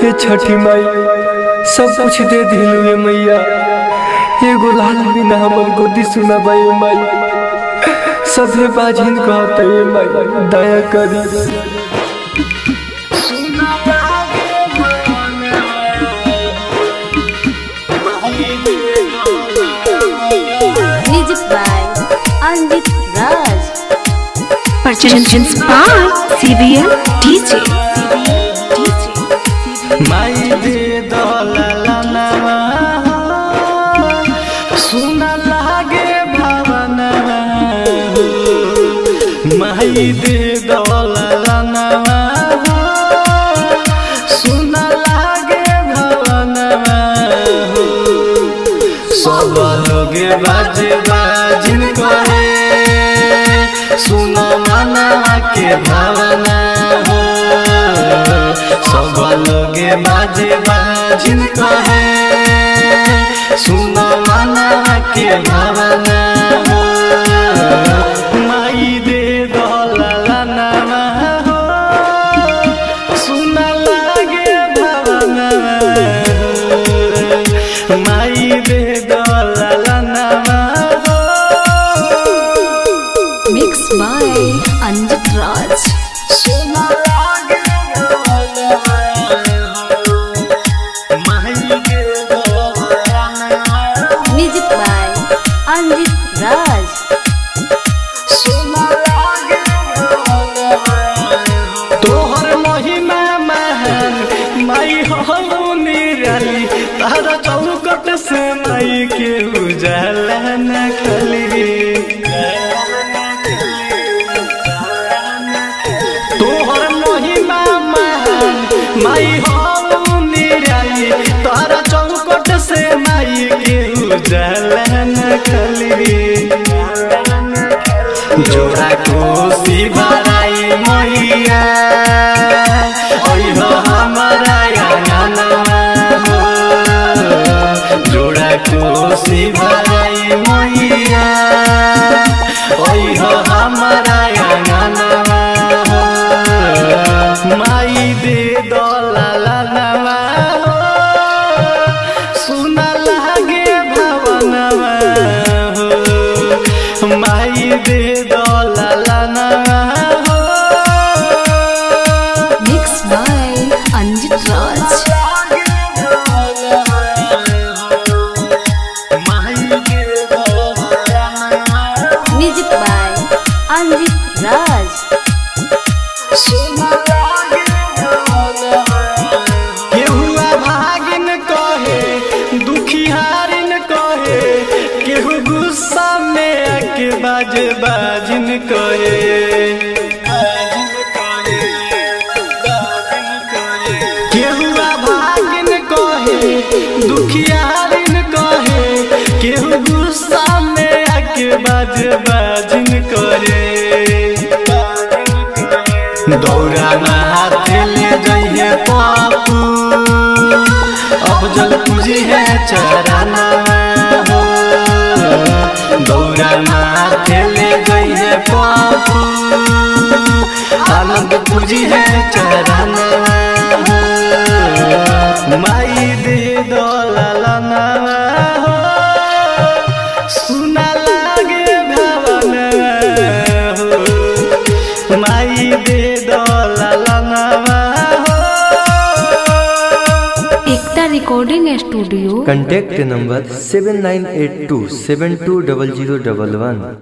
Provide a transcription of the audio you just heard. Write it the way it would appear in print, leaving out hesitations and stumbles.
ये छठी माई सब कुछ दे दिलू मैया, एगो लाल बिना हमर गोदी सुना बाई माई, सभे बाझिन कहते माई दया करी। Music by Anjit Raj. Purchased by CBL DJ. माई दे दौललनवा सुन लागे भवनवा, माई दे दौललनवा सुन लागे भवनवा। सब लोग बाज बाजिन करे सुन मनवा के भावना हो, सब लोग बाज बाजिन कहे सुन मनवा के भावना हो। माई दे दौललनवा हो सुन लागे भावनवा हो, माई दे दौललनवा हो। Mixed by Anjit Raj. Music by Anjit Raj. तोहर महिमा महान माई हो निराली, तारा चौकट से माई के उजाला न खली। तोहर महिमा महान माई हो निराली, तारा चौकट से माई के उजाला न खली। जोड़ा कोसी भराई मैया ओहो हमारा आंगनवा हो, जोड़ा कोसी भराई मैया ओहो हमारा आंगनवा हो। माई दे दौललनवा हो सुन लागे भवनवा हो, माई दे दौललनवा हो। Mixed by Anjit Raj. Music by Anjit Raj. केहुआ भागिन कहे दुखियारिन कहे, केहू गुस्सा में आके बाज बाजिन कहे। केहुआ भागिन कहे दुखियारिन कहे, केहू गुस्सा में आके बाज बाजिन करे। दौरा हाथ ले जइए पापू अब जल पूजी है चरना हो, दौरा हाथ ले जइए पापू आनंद पूजी है चरना हो। माई दे दौललनवा हो सुन लागे भवनवा हो, माई दे दौललनवा हो। Ekta Recording Studio. Contact number 7982 720011।